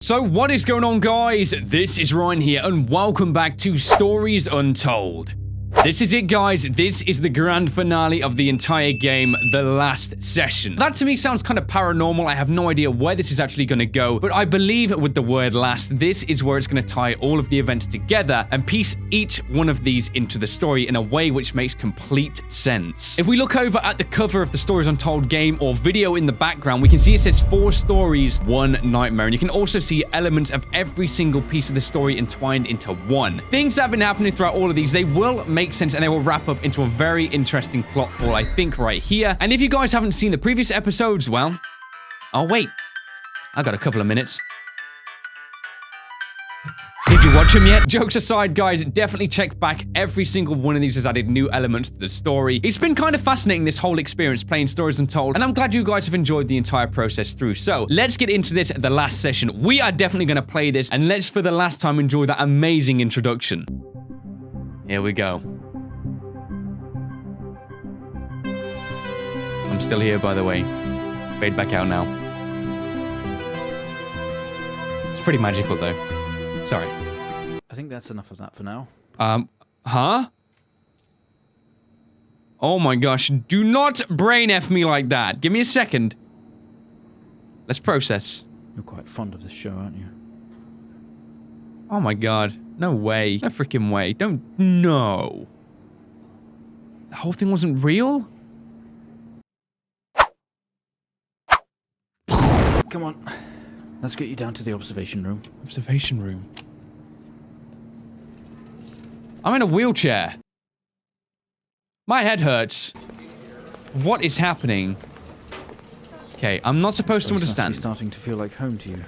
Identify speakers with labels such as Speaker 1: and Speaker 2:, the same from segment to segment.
Speaker 1: So what is going on, guys? This is Ryan here and welcome back to Stories Untold. This is it, guys. This is the grand finale of the entire game, the last session. That to me sounds kind of paranormal. I have no idea where this is actually going to go, but I believe with the word last, this is where it's going to tie all of the events together and piece each one of these into the story in a way which makes complete sense. If we look over at the cover of the Stories Untold game or video in the background, we can see it says 4 stories, 1 nightmare, and you can also see elements of every single piece of the story entwined into one. Things that have been happening throughout all of these, they will make sense and they will wrap up into a very interesting plot fall, I think, right here. And if you guys haven't seen the previous episodes, well, oh wait, I got a couple of minutes. Did you watch them yet? Jokes aside, guys, definitely check back. Every single one of these has added new elements to the story. It's been kind of fascinating, this whole experience playing Stories Untold, and I'm glad you guys have enjoyed the entire process through. So let's get into this at the last session. We are definitely going to play this, and let's for the last time enjoy that amazing introduction. Here we go. I'm still here, by the way. Fade back out now. It's pretty magical, though. Sorry.
Speaker 2: I think that's enough of that for now.
Speaker 1: Huh? Oh my gosh, do not brain F me like that. Give me a second. Let's process.
Speaker 2: You're quite fond of this show, aren't you?
Speaker 1: Oh my god. No way. No freaking way. Don't... No. The whole thing wasn't real?
Speaker 2: Come on. Let's get you down to the observation room.
Speaker 1: Observation room. I'm in a wheelchair. My head hurts. What is happening? Okay, I'm not supposed to understand.
Speaker 2: It's starting to feel like home to you.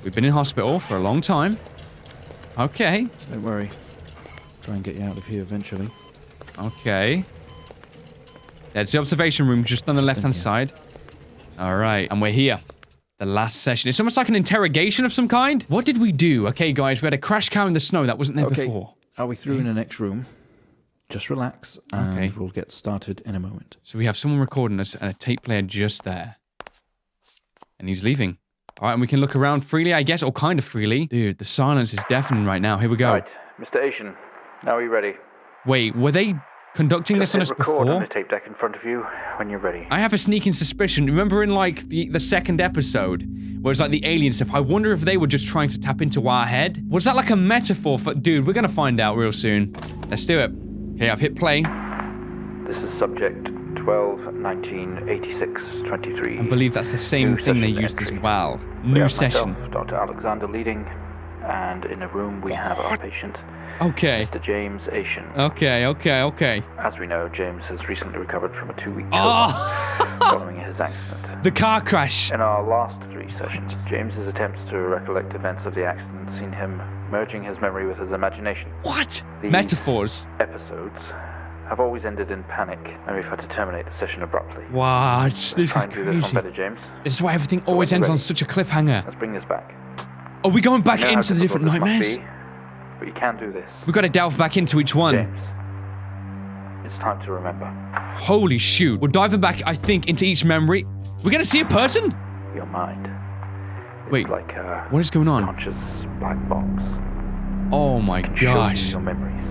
Speaker 1: We've been in hospital for a long time. Okay.
Speaker 2: Don't worry. Try and get you out of here eventually.
Speaker 1: Okay. There's the observation room just on the left-hand side. All right, and we're here. The last session. It's almost like an interrogation of some kind. What did we do? Okay, guys, we had a crash car in the snow that wasn't there before.
Speaker 2: Are we through in the next room? Just relax, and we'll get started in a moment.
Speaker 1: So we have someone recording us and a tape player just there. And he's leaving. All right, and we can look around freely, I guess, or kind of freely. Dude, the silence is deafening right now. Here we go.
Speaker 3: Right, Mr. Asian, now are you ready?
Speaker 1: Wait, were they conducting this on us before?
Speaker 3: Record on the tape deck in front of you when you're ready.
Speaker 1: I have a sneaking suspicion. Remember in, like, the second episode, where it's like the alien stuff? I wonder if they were just trying to tap into our head? Was that like a metaphor for... Dude, we're gonna find out real soon. Let's do it. Okay, I've hit play.
Speaker 3: This is subject 12-19-86-23.
Speaker 1: I believe that's the same thing they used as well. New session.
Speaker 3: Myself, Dr. Alexander leading, and in a room we have our patient.
Speaker 1: Okay.
Speaker 3: Mr. James Asian.
Speaker 1: Okay.
Speaker 3: As we know, James has recently recovered from a 2-week coma following his accident.
Speaker 1: The car crash.
Speaker 3: In our last 3 sessions, James's attempts to recollect events of the accident seen him merging his memory with his imagination.
Speaker 1: What?
Speaker 3: These
Speaker 1: metaphors.
Speaker 3: Episodes have always ended in panic, and we've had to terminate the session abruptly.
Speaker 1: What? This is
Speaker 3: Try and do this one
Speaker 1: crazy.
Speaker 3: better, James.
Speaker 1: This is why everything always ends on such a cliffhanger.
Speaker 3: Let's bring this back.
Speaker 1: Are we going back
Speaker 3: I know
Speaker 1: into
Speaker 3: how
Speaker 1: the different
Speaker 3: difficult
Speaker 1: nightmares?
Speaker 3: this must be, but you can do this.
Speaker 1: We've got to delve back into each one.
Speaker 3: James, it's time to remember.
Speaker 1: Holy shoot. We're diving back, I think, into each memory. We're going to see a person?
Speaker 3: Your mind. It's
Speaker 1: Wait,
Speaker 3: like a
Speaker 1: what is going on?
Speaker 3: conscious black box.
Speaker 1: Oh my
Speaker 3: It can show you
Speaker 1: gosh.
Speaker 3: your memories.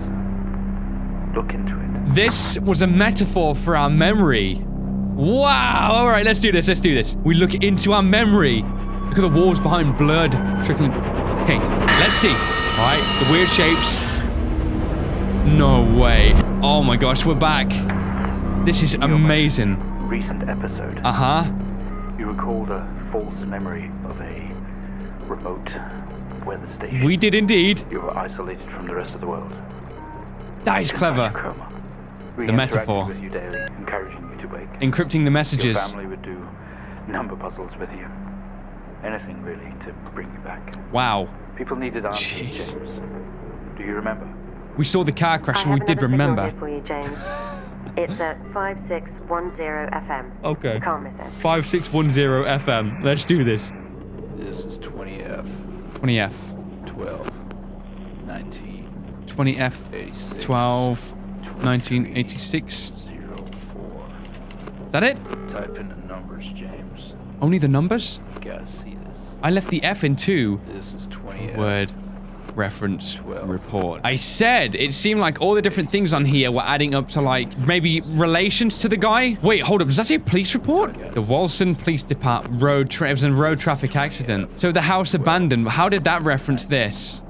Speaker 3: Look into it.
Speaker 1: This was a metaphor for our memory. Wow. All right, let's do this. We look into our memory. Look at the walls behind, blood trickling. Okay, let's see. All right, the weird shapes. No way. Oh my gosh, we're back. This is amazing.
Speaker 3: Recent episode.
Speaker 1: Uh-huh.
Speaker 3: You recalled a false memory of a remote weather station.
Speaker 1: We did indeed.
Speaker 3: You were isolated from the rest of the world.
Speaker 1: That is clever.
Speaker 3: Coma. We
Speaker 1: The metaphor.
Speaker 3: interacted with you daily, encouraging you to wake.
Speaker 1: Encrypting the messages.
Speaker 3: Your family would do number puzzles with you. Anything really to bring you back.
Speaker 1: Wow.
Speaker 3: People needed answers,
Speaker 1: Jeez.
Speaker 3: James. Do you remember?
Speaker 1: We saw the car crash and we did remember.
Speaker 4: I have another signal here for you, James. It's at 5610 FM.
Speaker 1: Okay.
Speaker 4: You can't miss it.
Speaker 1: 5610 FM. Let's do this.
Speaker 2: This is 20F.
Speaker 1: 20F.
Speaker 2: 12. 19.
Speaker 1: 20F.
Speaker 2: 86.
Speaker 1: 12. 1986.
Speaker 2: 04.
Speaker 1: Is that it?
Speaker 2: Type in the numbers, James.
Speaker 1: Only the numbers?
Speaker 2: You gotta see this.
Speaker 1: I left the F in 2.
Speaker 3: This is 20.
Speaker 1: Word. Reference. Report. I said it seemed like all the different things on here were adding up to like maybe relations to the guy. Wait, hold up. Does that say a police report? The Walson Police Department road traffic accident. So the house abandoned. How did that reference this?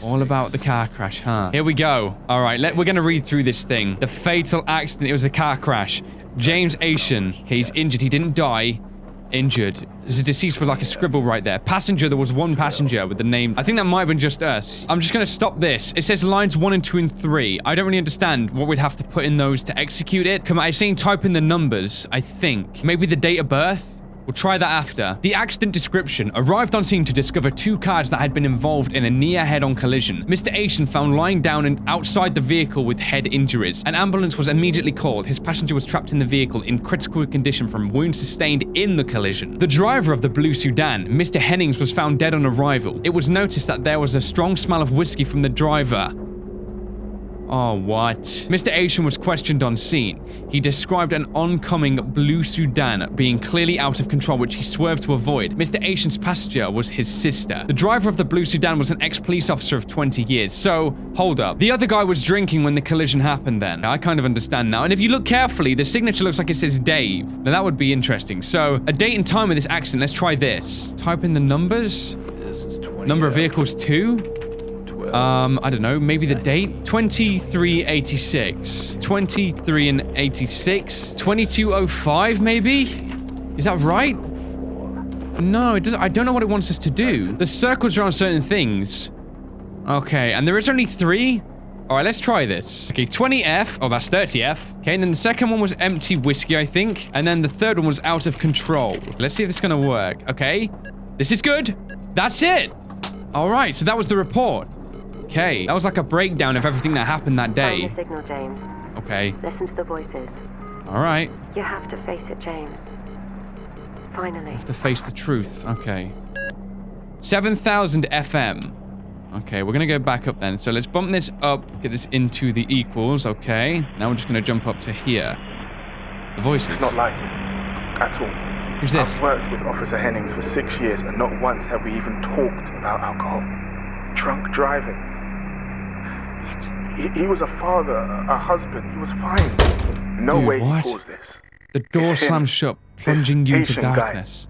Speaker 1: All about the car crash, huh? Here we go. All right, we're gonna read through this thing. The fatal accident. It was a car crash. James Asian. Okay, he's injured. He didn't die. Injured. There's a deceased with like a scribble right there. Passenger, there was one passenger with the name. I think that might have been just us. I'm just gonna stop this. It says lines 1 and 2 and 3. I don't really understand what we'd have to put in those to execute it. Come on, I'm saying type in the numbers, I think. Maybe the date of birth? We'll try that after. The accident description. Arrived on scene to discover 2 cars that had been involved in a near head-on collision. Mr. Asian found lying down and outside the vehicle with head injuries. An ambulance was immediately called. His passenger was trapped in the vehicle in critical condition from wounds sustained in the collision. The driver of the blue sedan, Mr. Hennings, was found dead on arrival. It was noticed that there was a strong smell of whiskey from the driver. Oh, what? Mr. Asian was questioned on scene. He described an oncoming blue sedan being clearly out of control, which he swerved to avoid. Mr. Asian's passenger was his sister. The driver of the blue sedan was an ex-police officer of 20 years. So, hold up. The other guy was drinking when the collision happened then. I kind of understand now. And if you look carefully, the signature looks like it says Dave. Now, that would be interesting. So, a date and time of this accident. Let's try this. Type in the numbers.
Speaker 3: This is 20.
Speaker 1: Number of vehicles, 2. I don't know, maybe the date? 2386. 23 and 86. 2205, maybe? Is that right? No, it doesn't. I don't know what it wants us to do. The circles are on certain things. Okay, and there is only 3? Alright, let's try this. Okay, 20F. Oh, that's 30F. Okay, and then the second one was empty whiskey, I think. And then the third one was out of control. Let's see if this is gonna work. Okay. This is good. That's it. Alright, so that was the report. Okay, that was like a breakdown of everything that happened that day.
Speaker 4: Find the signal, James.
Speaker 1: Okay.
Speaker 4: Listen to the voices.
Speaker 1: All right.
Speaker 4: You have to face it, James. Finally.
Speaker 1: Have to face the truth. Okay. 7,000 FM. Okay, we're gonna go back up then. So let's bump this up, get this into the equals. Okay. Now we're just gonna jump up to here. The voices.
Speaker 5: Not like him. At all.
Speaker 1: Who's this?
Speaker 5: I've worked with Officer Hennings for 6 years and not once have we even talked about alcohol. Drunk driving.
Speaker 1: What?
Speaker 5: He was a father, a husband. He was fine. No
Speaker 1: Dude,
Speaker 5: way
Speaker 1: what?
Speaker 5: he caused this.
Speaker 1: The door
Speaker 5: It's him.
Speaker 1: slams shut, plunging you into
Speaker 5: Asian guy.
Speaker 1: darkness.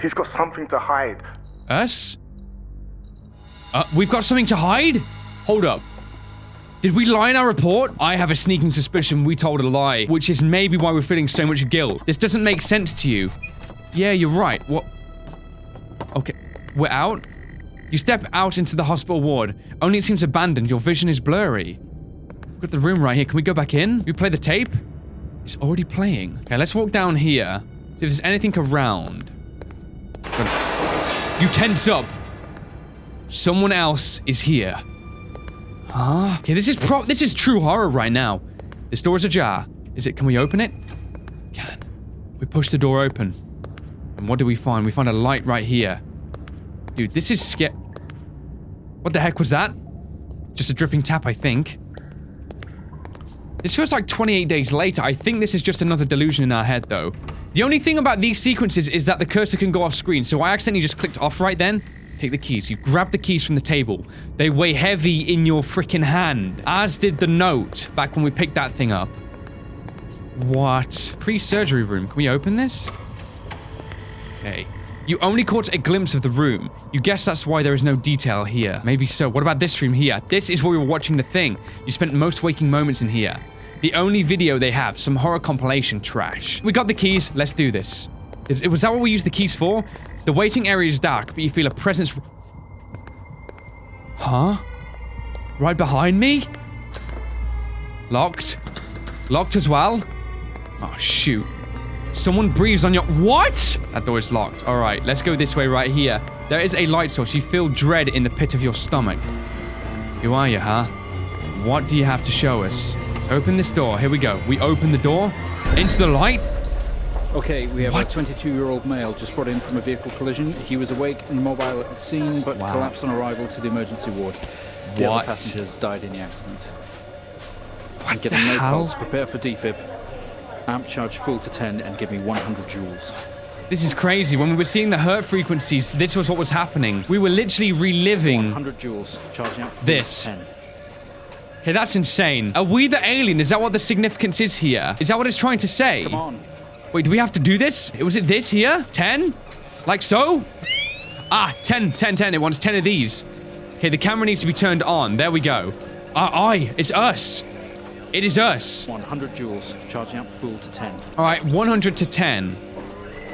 Speaker 5: He's got something to hide.
Speaker 1: Us? We've got something to hide? Hold up. Did we lie in our report? I have a sneaking suspicion we told a lie, which is maybe why we're feeling so much guilt. This doesn't make sense to you. Yeah, you're right. What? Okay, we're out? You step out into the hospital ward. Only it seems abandoned. Your vision is blurry. We've got the room right here. Can we go back in? We play the tape? It's already playing. Okay, let's walk down here. See if there's anything around. You tense up. Someone else is here. Huh? Okay, this is true horror right now. This door is ajar. Can we open it? Can. We push the door open. And what do we find? We find a light right here. Dude, this is scary. What the heck was that? Just a dripping tap, I think. This feels like 28 days later. I think this is just another delusion in our head, though. The only thing about these sequences is that the cursor can go off screen, so I accidentally just clicked off right then. Take the keys. You grab the keys from the table. They weigh heavy in your freaking hand, as did the note back when we picked that thing up. What? Pre-surgery room. Can we open this? Okay. You only caught a glimpse of the room. You guess that's why there is no detail here. Maybe so. What about this room here? This is where we were watching the thing. You spent most waking moments in here. The only video they have, some horror compilation trash. We got the keys. Let's do this. Was that what we used the keys for? The waiting area is dark, but you feel a presence. Huh? Right behind me? Locked. Locked as well? Oh, shoot. Someone breathes on your— What? That door is locked. All right, let's go this way right here. There is a light source. You feel dread in the pit of your stomach. Who are you, huh? What do you have to show us? Open this door. Here we go. We open the door. Into the light.
Speaker 2: Okay, we have
Speaker 1: What?
Speaker 2: a 22-year-old male just brought in from a vehicle collision. He was awake and mobile at the scene, but collapsed on arrival to the emergency ward. The
Speaker 1: What?
Speaker 2: other passengers died in the accident.
Speaker 1: What
Speaker 2: I'm
Speaker 1: the
Speaker 2: getting no
Speaker 1: hell?
Speaker 2: pulse. Prepare for defib. Amp charge full to 10 and give me 100 joules.
Speaker 1: This is crazy. When we were seeing the hurt frequencies, this was what was happening. We were literally reliving
Speaker 2: 100 joules. Charging up.
Speaker 1: this.
Speaker 2: 10.
Speaker 1: Okay, that's insane. Are we the alien? Is that what the significance is here? Is that what it's trying to say?
Speaker 2: Come on.
Speaker 1: Wait, do we have to do this? Was it this here? 10? Like so? Ah, 10, 10, 10. It wants 10 of these. Okay, the camera needs to be turned on. There we go. It's us. It is us.
Speaker 2: 100 joules. Charging up full to 10.
Speaker 1: All right, 100 to 10.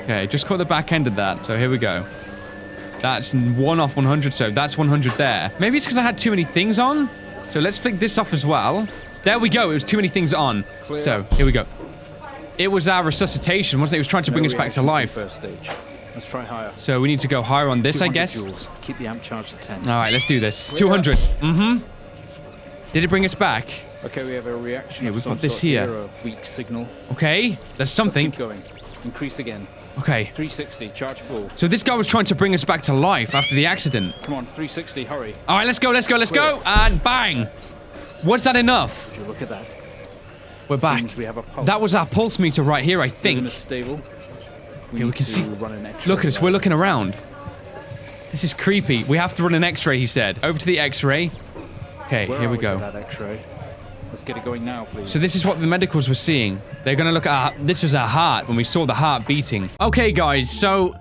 Speaker 1: Okay, just caught the back end of that. So here we go. That's 1 off 100, so that's 100 there. Maybe it's because I had too many things on. So let's flick this off as well. There we go. It was too many things on.
Speaker 2: Clear.
Speaker 1: So here we go. It was our resuscitation, wasn't it? It was trying to bring us back to life.
Speaker 2: First stage. Let's try higher.
Speaker 1: So we need to go higher on this, I guess.
Speaker 2: Joules. Keep the amp charged at 10.
Speaker 1: All right, let's do this. 200. Did it bring us back?
Speaker 2: Okay, we have a reaction.
Speaker 1: Yeah,
Speaker 2: of
Speaker 1: we've
Speaker 2: some
Speaker 1: got this
Speaker 2: sort
Speaker 1: here.
Speaker 2: A weak signal.
Speaker 1: Okay, there's something.
Speaker 2: Keep going. Increase again.
Speaker 1: Okay.
Speaker 2: 360. Charge full.
Speaker 1: So this guy was trying to bring us back to life after the accident.
Speaker 2: Come on, 360. Hurry.
Speaker 1: All right, let's go, let's go, let's go. And bang. Was that enough?
Speaker 2: Would you look at that?
Speaker 1: We're back.
Speaker 2: Seems we have a pulse.
Speaker 1: That was our pulse meter right here, I
Speaker 2: Feeling
Speaker 1: think.
Speaker 2: stable.
Speaker 1: Okay, we can see.
Speaker 2: Run an X-ray.
Speaker 1: Look at us, we're looking around. This is creepy. We have to run an X-ray, he said. Over to the X-ray. Okay,
Speaker 2: Where
Speaker 1: here
Speaker 2: are
Speaker 1: we
Speaker 2: with
Speaker 1: go.
Speaker 2: That X-ray? Let's get it going now, please.
Speaker 1: So this is what the medicals were seeing. They're gonna look at this was our heart when we saw the heart beating. Okay, guys, so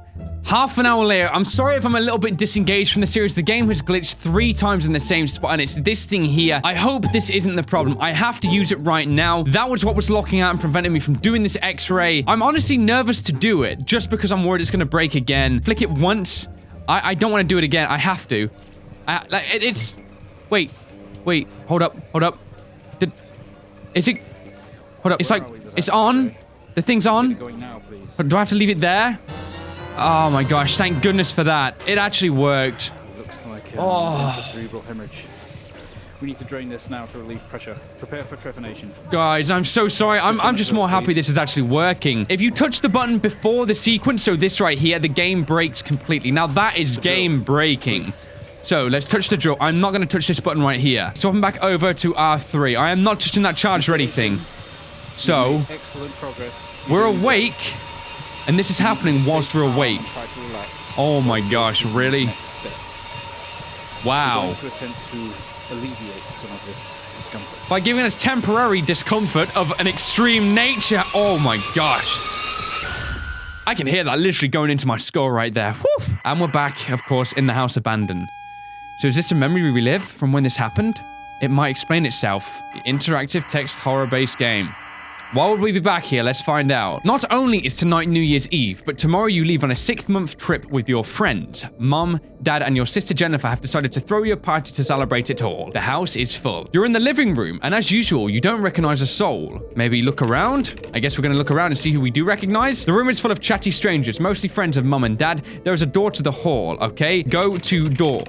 Speaker 1: half an hour later, I'm sorry if I'm a little bit disengaged from the series. The game has glitched 3 times in the same spot, and it's this thing here. I hope this isn't the problem. I have to use it right now. That was what was locking out and preventing me from doing this X-ray. I'm honestly nervous to do it, just because I'm worried it's gonna break again. Flick it once. I don't want to do it again. I have to. It's... Wait, hold up. Is it... Hold up, it's like... It's on. The thing's on.
Speaker 2: Going now, please.
Speaker 1: But do I have to leave it there? Oh my gosh, thank goodness for that. It actually worked.
Speaker 2: Looks like a cerebral hemorrhage. We need to drain this now to relieve pressure. Prepare for trepanation.
Speaker 1: Guys, I'm so sorry. I'm just more happy this is actually working. If you touch the button before the sequence, so this right here, the game breaks completely. Now that is game breaking. So let's touch the drill. I'm not going to touch this button right here. Swapping back over to R3. I am not touching that charge or anything. So
Speaker 2: excellent progress.
Speaker 1: We're awake, and this is happening whilst we're awake.
Speaker 2: Try to relax.
Speaker 1: Oh my gosh, really?
Speaker 2: Next step.
Speaker 1: Wow.
Speaker 2: We're going to attempt to alleviate some of this discomfort.
Speaker 1: By giving us temporary discomfort of an extreme nature. Oh my gosh. I can hear that literally going into my skull right there. Whew. And we're back, of course, in the house abandoned. So is this a memory we relive from when this happened? It might explain itself. The interactive text horror-based game. Why would we be back here? Let's find out. Not only is tonight New Year's Eve, but tomorrow you leave on a 6th-month trip with your friends. Mom, Dad, and your sister Jennifer have decided to throw you a party to celebrate it all. The house is full. You're in the living room, and as usual, you don't recognize a soul. Maybe look around? I guess we're gonna look around and see who we do recognize. The room is full of chatty strangers, mostly friends of Mom and Dad. There is a door to the hall, okay? Go to door.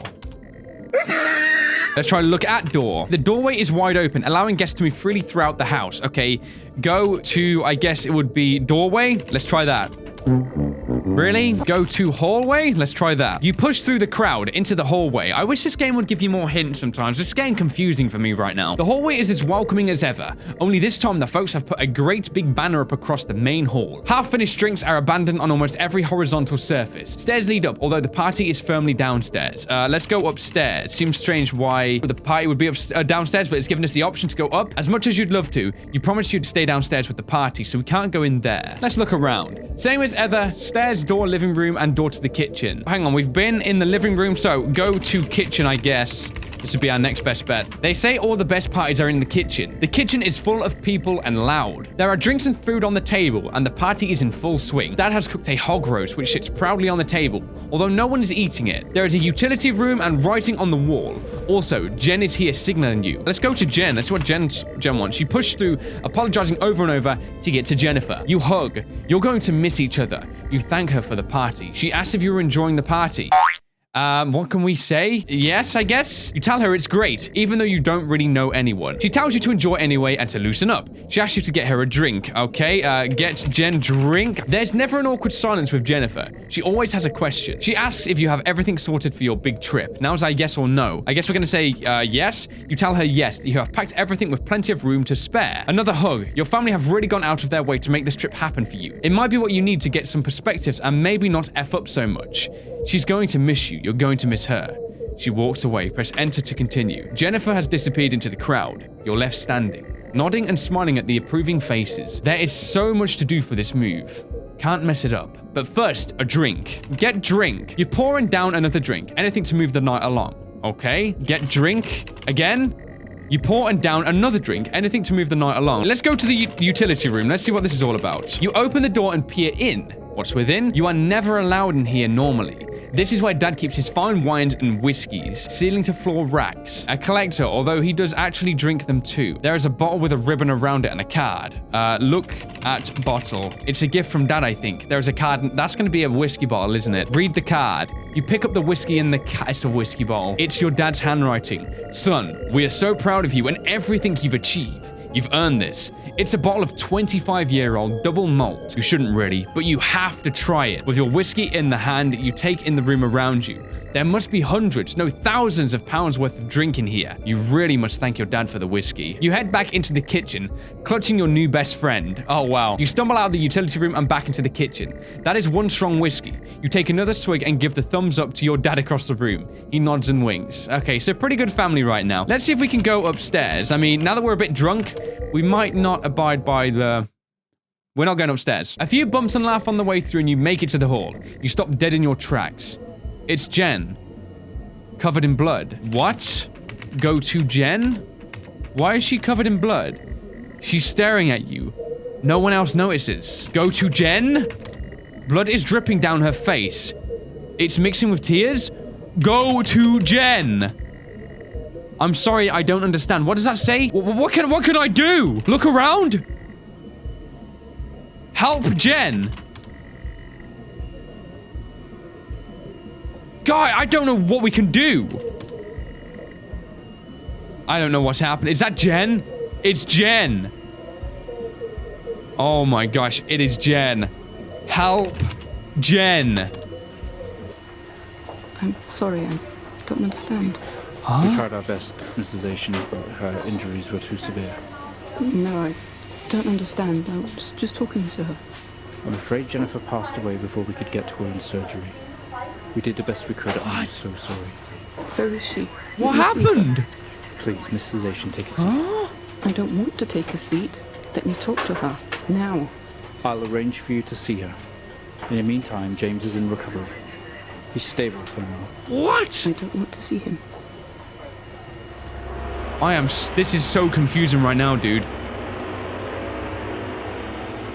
Speaker 1: Let's try to look at door. The doorway is wide open, allowing guests to move freely throughout the house. Okay, go to, I guess it would be doorway. Let's try that. Really? Go to hallway? Let's try that. You push through the crowd into the hallway. I wish this game would give you more hints sometimes. It's getting confusing for me right now. The hallway is as welcoming as ever. Only this time the folks have put a great big banner up across the main hall. Half-finished drinks are abandoned on almost every horizontal surface. Stairs lead up, although the party is firmly downstairs. Let's go upstairs. Seems strange why the party would be downstairs, but it's given us the option to go up. As much as you'd love to, you promised you'd stay downstairs with the party, so we can't go in there. Let's look around. Same as ever, stairs, door, living room, and door to the kitchen. Hang on, we've been in the living room, so go to kitchen, I guess. This would be our next best bet. They say all the best parties are in the kitchen. The kitchen is full of people and loud. There are drinks and food on the table, and the party is in full swing. Dad has cooked a hog roast, which sits proudly on the table, although no one is eating it. There is a utility room and writing on the wall. Also, Jen is here signaling you. Let's go to Jen. That's what Jen wants. She pushed through, apologizing over and over to get to Jennifer. You hug. You're going to miss each other. You thank her for the party. She asks if you were enjoying the party. What can we say? Yes, I guess? You tell her it's great, even though you don't really know anyone. She tells you to enjoy anyway and to loosen up. She asks you to get her a drink, okay? Get Jen drink. There's never an awkward silence with Jennifer. She always has a question. She asks if you have everything sorted for your big trip. Now is that yes or no? I guess we're gonna say, yes. You tell her yes, that you have packed everything with plenty of room to spare. Another hug. Your family have really gone out of their way to make this trip happen for you. It might be what you need to get some perspectives and maybe not F up so much. She's going to miss you. You're going to miss her. She walks away. Press enter to continue. Jennifer has disappeared into the crowd. You're left standing, nodding and smiling at the approving faces. There is so much to do for this move. Can't mess it up. But first, a drink. Get drink. You're pouring down another drink. Anything to move the night along. Okay. Get drink. Again. You pour and down another drink. Anything to move the night along. Let's go to the utility room. Let's see what this is all about. You open the door and peer in. What's within? You are never allowed in here normally. This is where Dad keeps his fine wines and whiskeys, ceiling to floor racks. A collector, although he does actually drink them too. There is a bottle with a ribbon around it and a card. Look at bottle. It's a gift from Dad, I think. There is a card. That's going to be a whiskey bottle, isn't it? Read the card. You pick up the whiskey in the it's a whiskey bottle. It's your dad's handwriting. Son, we are so proud of you and everything you've achieved. You've earned this. It's a bottle of 25-year-old double malt. You shouldn't really, but you have to try it. With your whiskey in the hand you take in the room around you. There must be hundreds, no thousands of pounds worth of drink in here. You really must thank your dad for the whiskey. You head back into the kitchen, clutching your new best friend. Oh, wow. You stumble out of the utility room and back into the kitchen. That is one strong whiskey. You take another swig and give the thumbs up to your dad across the room. He nods and winks. Okay, so pretty good family right now. Let's see if we can go upstairs. I mean, now that we're a bit drunk, we might not abide by the... We're not going upstairs. A few bumps and laugh on the way through and you make it to the hall. You stop dead in your tracks. It's Jen. Covered in blood. What? Go to Jen? Why is she covered in blood? She's staring at you. No one else notices. Go to Jen? Blood is dripping down her face. It's mixing with tears? Go to Jen! I'm sorry, I don't understand. What does that say? What can I do? Look around? Help Jen! Guy, I don't know what we can do. I don't know what's happened. Is that Jen? It's Jen. Oh my gosh, it is Jen. Help Jen.
Speaker 6: I'm sorry, I don't understand.
Speaker 2: Huh? We tried our best, Mrs. Asian, but her injuries were too severe.
Speaker 6: No, I don't understand. I was just talking to her.
Speaker 2: I'm afraid Jennifer passed away before we could get to her in surgery. We did the best we could. I'm so sorry.
Speaker 6: Where is she?
Speaker 1: What happened?
Speaker 2: Please, Mrs. Asian, take a seat.
Speaker 1: Huh?
Speaker 6: I don't want to take a seat. Let me talk to her. Now.
Speaker 2: I'll arrange for you to see her. In the meantime, James is in recovery. He's stable for now.
Speaker 1: What?
Speaker 6: I don't want to see him.
Speaker 1: This is so confusing right now, dude.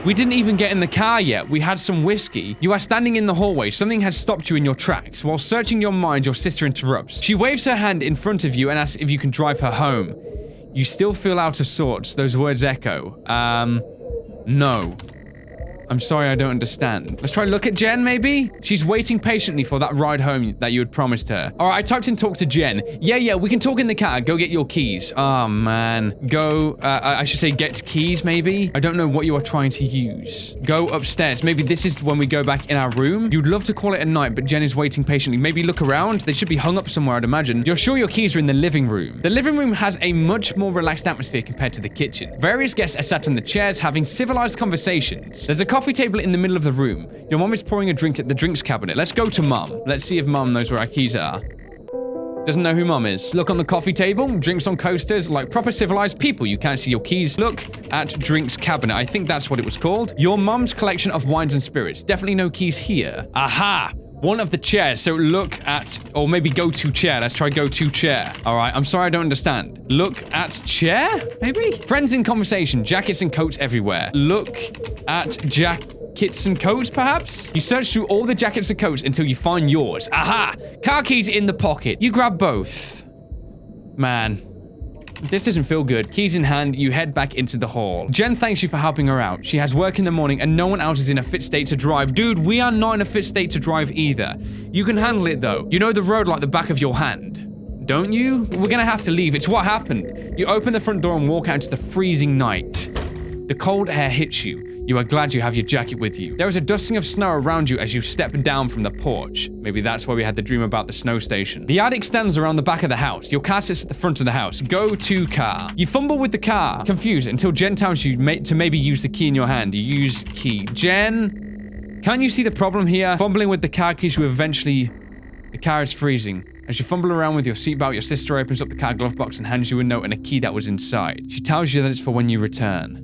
Speaker 1: We didn't even get in the car yet. We had some whiskey. You are standing in the hallway. Something has stopped you in your tracks. While searching your mind, your sister interrupts. She waves her hand in front of you and asks if you can drive her home. You still feel out of sorts. Those words echo. No. I'm sorry, I don't understand. Let's try look at Jen, maybe? She's waiting patiently for that ride home that you had promised her. All right, I typed in talk to Jen. Yeah, we can talk in the car. Go get your keys. Oh, man. Go, I should say get keys, maybe? I don't know what you are trying to use. Go upstairs. Maybe this is when we go back in our room. You'd love to call it a night, but Jen is waiting patiently. Maybe look around. They should be hung up somewhere, I'd imagine. You're sure your keys are in the living room. The living room has a much more relaxed atmosphere compared to the kitchen. Various guests are sat in the chairs having civilized conversations. There's a coffee table in the middle of the room. Your mom is pouring a drink at the drinks cabinet. Let's go to mom. Let's see if mom knows where our keys are. Doesn't know who mom is. Look on the coffee table. Drinks on coasters. Like proper civilized people. You can't see your keys. Look at drinks cabinet. I think that's what it was called. Your mom's collection of wines and spirits. Definitely no keys here. Aha! One of the chairs. So look at, or maybe go to chair. Let's try go to chair. All right. I'm sorry, I don't understand. Look at chair? Maybe? Friends in conversation. Jackets and coats everywhere. Look at jackets and coats, perhaps? You search through all the jackets and coats until you find yours. Aha! Car keys in the pocket. You grab both. Man. This doesn't feel good. Keys in hand, you head back into the hall. Jen thanks you for helping her out. She has work in the morning and no one else is in a fit state to drive. Dude, we are not in a fit state to drive either. You can handle it though. You know the road like the back of your hand. Don't you? We're gonna have to leave. It's what happened. You open the front door and walk out into the freezing night. The cold air hits you. You are glad you have your jacket with you. There is a dusting of snow around you as you step down from the porch. Maybe that's why we had the dream about the snow station. The attic stands around the back of the house. Your car sits at the front of the house. Go to car. You fumble with the car, confused, until Jen tells you to maybe use the key in your hand. You use key. Jen, can't you see the problem here? Fumbling with the car keys, you eventually... The car is freezing. As you fumble around with your seatbelt, your sister opens up the car glove box and hands you a note and a key that was inside. She tells you that it's for when you return.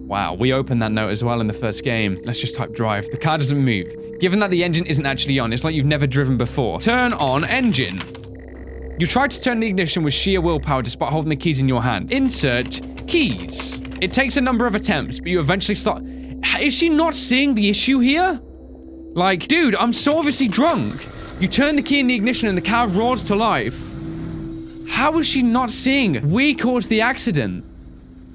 Speaker 1: Wow, we opened that note as well in the first game. Let's just type drive. The car doesn't move. Given that the engine isn't actually on, it's like you've never driven before. Turn on engine. You try to turn the ignition with sheer willpower despite holding the keys in your hand. Insert keys. It takes a number of attempts, but you eventually start... Is she not seeing the issue here? Like, dude, I'm so obviously drunk. You turn the key in the ignition and the car roars to life. How is she not seeing? We caused the accident.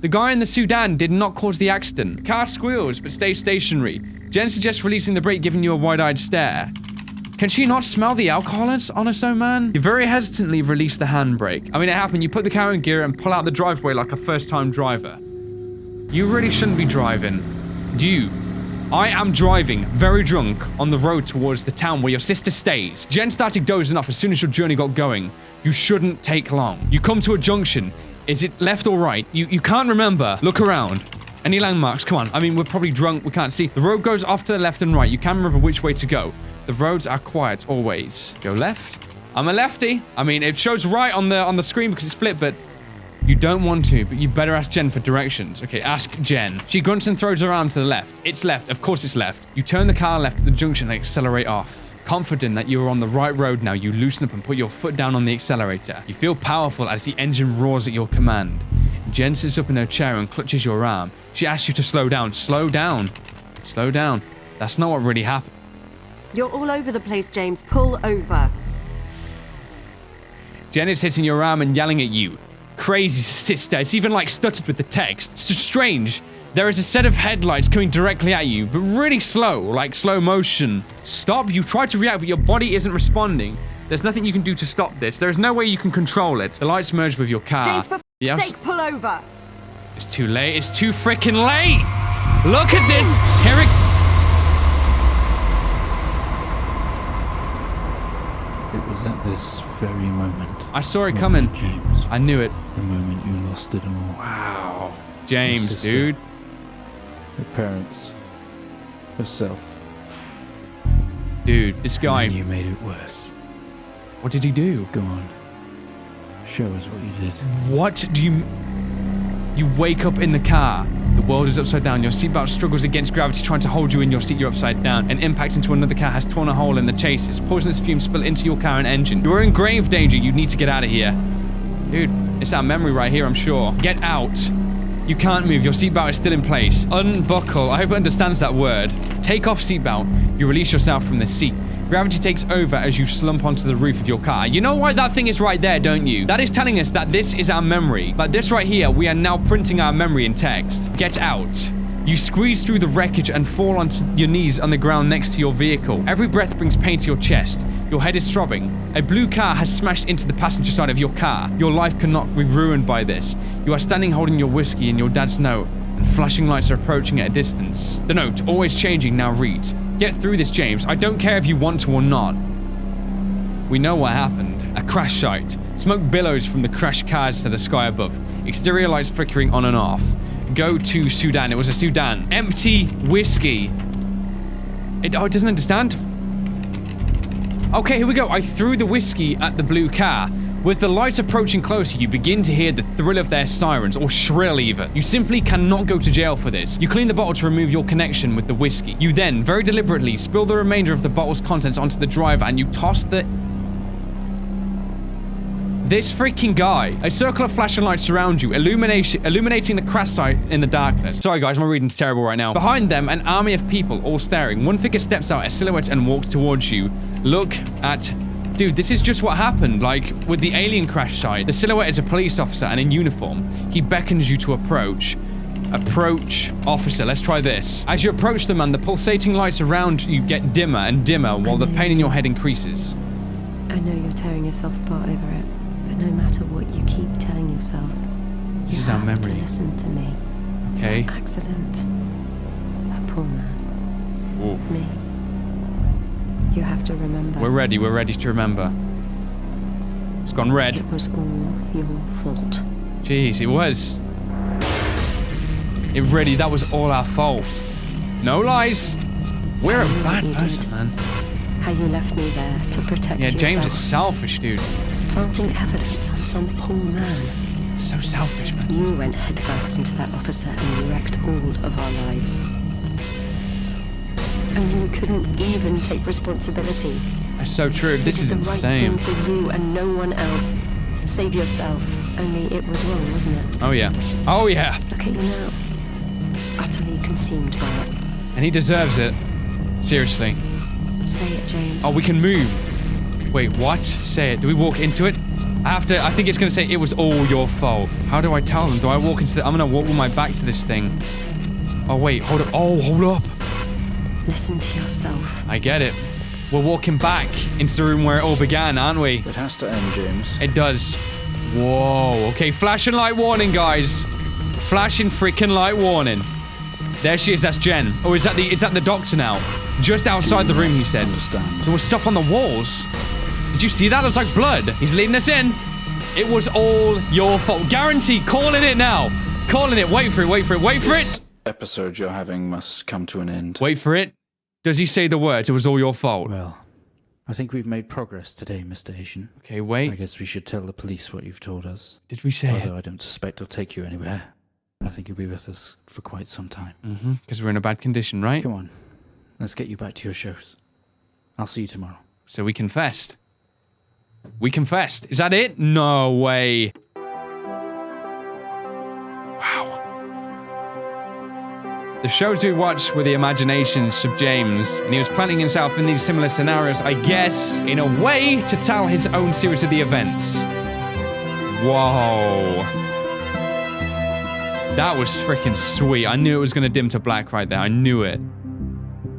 Speaker 1: The guy in the Sudan did not cause the accident. The car squeals, but stays stationary. Jen suggests releasing the brake, giving you a wide-eyed stare. Can she not smell the alcohol on her so, man? You very hesitantly release the handbrake. I mean, it happened. You put the car in gear and pull out the driveway like a first-time driver. You really shouldn't be driving. I am driving, very drunk, on the road towards the town where your sister stays. Jen started dozing off as soon as your journey got going. You shouldn't take long. You come to a junction. Is it left or right? You can't remember. Look around. Any landmarks? Come on. I mean, we're probably drunk. We can't see. The road goes off to the left and right. You can't remember which way to go. The roads are quiet always. Go left. I'm a lefty. I mean, it shows right on the screen because it's flipped, but you don't want to, but you better ask Jen for directions. Okay, ask Jen. She grunts and throws her arm to the left. It's left. Of course it's left. You turn the car left at the junction and accelerate off. Confident that you are on the right road now, you loosen up and put your foot down on the accelerator. You feel powerful as the engine roars at your command. Jen sits up in her chair and clutches your arm. She asks you to slow down. Slow down. Slow down. That's not what really happened.
Speaker 7: You're all over the place, James. Pull over.
Speaker 1: Jen is hitting your arm and yelling at you. Crazy sister. It's even like stuttered with the text. It's strange. There is a set of headlights coming directly at you, but really slow, like slow motion. Stop. You try to react, but your body isn't responding. There's nothing you can do to stop this. There is no way you can control it. The lights merge with your car.
Speaker 7: James, for sake, pull over.
Speaker 1: It's too late. It's too freaking late. Look at this. Here
Speaker 8: It was at this very moment.
Speaker 1: I saw it coming.
Speaker 8: It, James?
Speaker 1: I knew it.
Speaker 8: The moment you lost it all.
Speaker 1: Wow. James, dude.
Speaker 8: Her parents. Herself.
Speaker 1: Dude, this guy.
Speaker 8: And you made it worse.
Speaker 1: What did he do?
Speaker 8: Go on. Show us what you did.
Speaker 1: What do you... You wake up in the car. The world is upside down. Your seatbelt struggles against gravity, trying to hold you in your seat. You're upside down. An impact into another car has torn a hole in the chassis. Poisonous fumes spill into your car and engine. You are in grave danger. You need to get out of here. Dude, it's our memory right here, I'm sure. Get out. You can't move. Your seatbelt is still in place. Unbuckle. I hope it understands that word. Take off seatbelt. You release yourself from the seat. Gravity takes over as you slump onto the roof of your car. You know why that thing is right there, don't you? That is telling us that this is our memory. Like this right here, we are now printing our memory in text. Get out. You squeeze through the wreckage and fall onto your knees on the ground next to your vehicle. Every breath brings pain to your chest. Your head is throbbing. A blue car has smashed into the passenger side of your car. Your life cannot be ruined by this. You are standing holding your whiskey and your dad's note, and flashing lights are approaching at a distance. The note, always changing, now reads, "Get through this, James. I don't care if you want to or not." We know what happened. A crash site. Smoke billows from the crashed cars to the sky above. Exterior lights flickering on and off. Go to Sudan. It was a Sudan. Empty whiskey. It doesn't understand. Okay, here we go. I threw the whiskey at the blue car. With the lights approaching closer, you begin to hear the thrill of their sirens, or shrill even. You simply cannot go to jail for this. You clean the bottle to remove your connection with the whiskey. You then, very deliberately, spill the remainder of the bottle's contents onto the driver and you toss this freaking guy. A circle of flashing lights surround you, illuminating the crash site in the darkness. Sorry guys, my reading's terrible right now. Behind them, an army of people, all staring. One figure steps out, a silhouette, and walks towards you. Look at Dude, this is just what happened. Like, with the alien crash site, the silhouette is a police officer and in uniform. He beckons you to approach. Approach, officer. Let's try this. As you approach the man, the pulsating lights around you get dimmer and dimmer while the pain in your head increases.
Speaker 7: I know you're tearing yourself apart over it, but no matter what you keep telling yourself,
Speaker 1: This is our memory.
Speaker 7: To listen to me.
Speaker 1: Okay.
Speaker 7: That accident. That poor man.
Speaker 1: Ooh.
Speaker 7: Me. You have to remember.
Speaker 1: We're ready to remember. It's gone red.
Speaker 7: It was all your fault.
Speaker 1: Jeez, it was. That was all our fault. No lies. We're a bad person, man.
Speaker 7: How you left me there to protect yourself.
Speaker 1: Yeah, James is selfish, dude.
Speaker 7: Planting evidence on some poor man.
Speaker 1: It's so selfish, man.
Speaker 7: You went headfirst into that officer and you wrecked all of our lives. And you couldn't even take responsibility.
Speaker 1: That's so true. This is insane.
Speaker 7: You did the right thing for you and no one else. Save yourself. Only it was wrong, wasn't it?
Speaker 1: Oh, yeah. Oh, yeah.
Speaker 7: Look at you now. Utterly consumed by it.
Speaker 1: And he deserves it. Seriously.
Speaker 7: Say it, James.
Speaker 1: Oh, we can move. Wait, what? Say it. Do we walk into it? I think it's going to say it was all your fault. How do I tell them? Do I walk into I'm going to walk with my back to this thing. Oh, wait. Hold up. Oh, hold up.
Speaker 7: Listen to yourself.
Speaker 1: I get it. We're walking back into the room where it all began, aren't we?
Speaker 8: It has to end, James.
Speaker 1: It does. Whoa. Okay, flashing light warning, guys. Flashing freaking light warning. There she is. That's Jen. Oh, is that the doctor now? Just outside the room, he said.
Speaker 8: Understand.
Speaker 1: There was stuff on the walls. Did you see that? It was like blood. He's leading us in. It was all your fault. Guaranteed. Calling it now. Calling it. Wait for it. Wait for it. Wait for it.
Speaker 8: Episode you're having must come to an end.
Speaker 1: Wait for it. Does he say the words? It was all your fault.
Speaker 8: Well, I think we've made progress today, Mr. Asian.
Speaker 1: Okay, wait.
Speaker 8: I guess we should tell the police what you've told us.
Speaker 1: Did we say
Speaker 8: Although I don't suspect they'll take you anywhere. I think you'll be with us for quite some time.
Speaker 1: Mm-hmm. Because we're in a bad condition, right?
Speaker 8: Come on. Let's get you back to your shows. I'll see you tomorrow.
Speaker 1: So we confessed. We confessed. Is that it? No way. Wow. The shows we watched were the imaginations of James, and he was planting himself in these similar scenarios, I guess, in a way to tell his own series of the events. Whoa. That was freaking sweet. I knew it was going to dim to black right there. I knew it.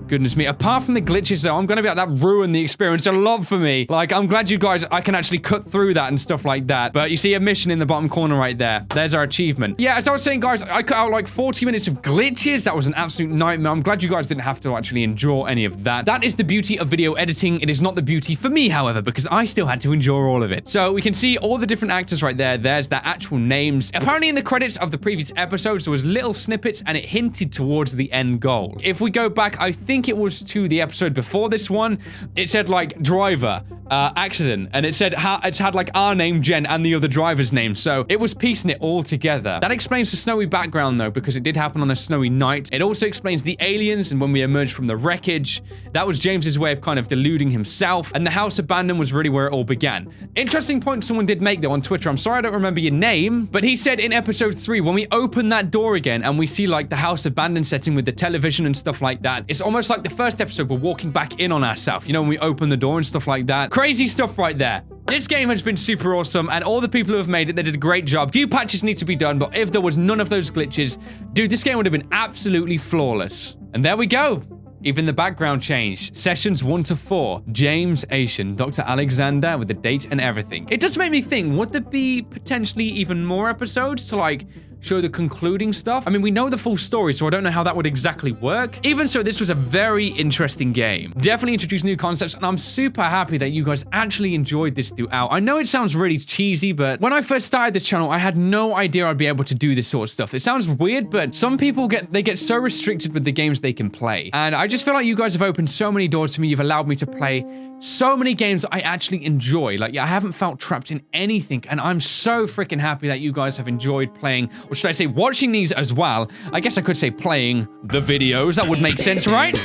Speaker 1: Goodness me. Apart from the glitches, though, I'm going to be like, that ruined the experience a lot for me. Like, I'm glad you guys, I can actually cut through that and stuff like that. But you see a mission in the bottom corner right there. There's our achievement. Yeah, as I was saying, guys, I cut out like 40 minutes of glitches. That was an absolute nightmare. I'm glad you guys didn't have to actually endure any of that. That is the beauty of video editing. It is not the beauty for me, however, because I still had to endure all of it. So we can see all the different actors right there. There's their actual names. Apparently in the credits of the previous episodes, there was little snippets and it hinted towards the end goal. If we go back, I think it was to the episode before this one, it said like driver, accident, and it said it's had like our name, Jen, and the other driver's name, so it was piecing it all together. That explains the snowy background though, because it did happen on a snowy night. It also explains the aliens and when we emerged from the wreckage. That was James's way of kind of deluding himself, and the house abandoned was really where it all began. Interesting point someone did make though on Twitter. I'm sorry I don't remember your name, but he said in episode 3, when we open that door again and we see like the house abandoned setting with the television and stuff like that, it's almost like the first episode we're walking back in on ourselves, you know, when we open the door and stuff like that. Crazy stuff right there. This game has been super awesome, and all the people who have made it, they did a great job. Few patches need to be done, but if there was none of those glitches, dude, this game would have been absolutely flawless. And there we go. Even the background changed. Sessions 1 to 4. James Asian, Dr. Alexander with the date and everything. It does make me think, would there be potentially even more episodes to like show the concluding stuff? I mean, we know the full story, so I don't know how that would exactly work. Even so, this was a very interesting game. Definitely introduced new concepts, and I'm super happy that you guys actually enjoyed this throughout. I know it sounds really cheesy, but when I first started this channel, I had no idea I'd be able to do this sort of stuff. It sounds weird, but some people get so restricted with the games they can play. And I just feel like you guys have opened so many doors to me. You've allowed me to play so many games I actually enjoy. Like, I haven't felt trapped in anything, and I'm so freaking happy that you guys have enjoyed playing, or should I say watching these as well. I guess I could say playing the videos. That would make sense, right?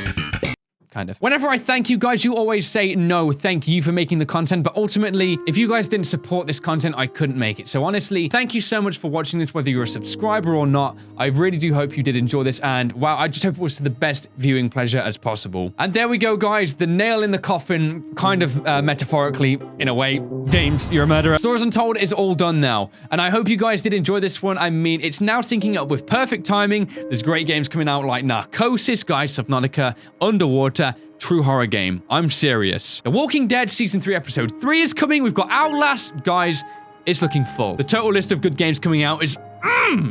Speaker 1: kind of. Whenever I thank you guys, you always say, no, thank you for making the content. But ultimately, if you guys didn't support this content, I couldn't make it. So honestly, thank you so much for watching this, whether you're a subscriber or not. I really do hope you did enjoy this. And wow, I just hope it was to the best viewing pleasure as possible. And there we go, guys. The nail in the coffin, kind of metaphorically, in a way. James, you're a murderer. Stories Untold is all done now. And I hope you guys did enjoy this one. I mean, it's now syncing up with perfect timing. There's great games coming out like Narcosis, guys, Subnautica, Underwater, true horror game. I'm serious. The Walking Dead Season 3 Episode 3 is coming. We've got Outlast. Guys, it's looking full. The total list of good games coming out is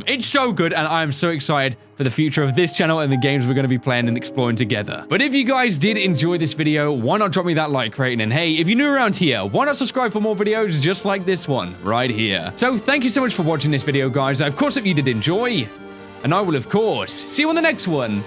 Speaker 1: it's so good, and I am so excited for the future of this channel and the games we're going to be playing and exploring together. But if you guys did enjoy this video, why not drop me that like rating? And hey, if you're new around here, why not subscribe for more videos just like this one right here? So thank you so much for watching this video, guys. Of course, if you did enjoy, and I will, of course, see you on the next one.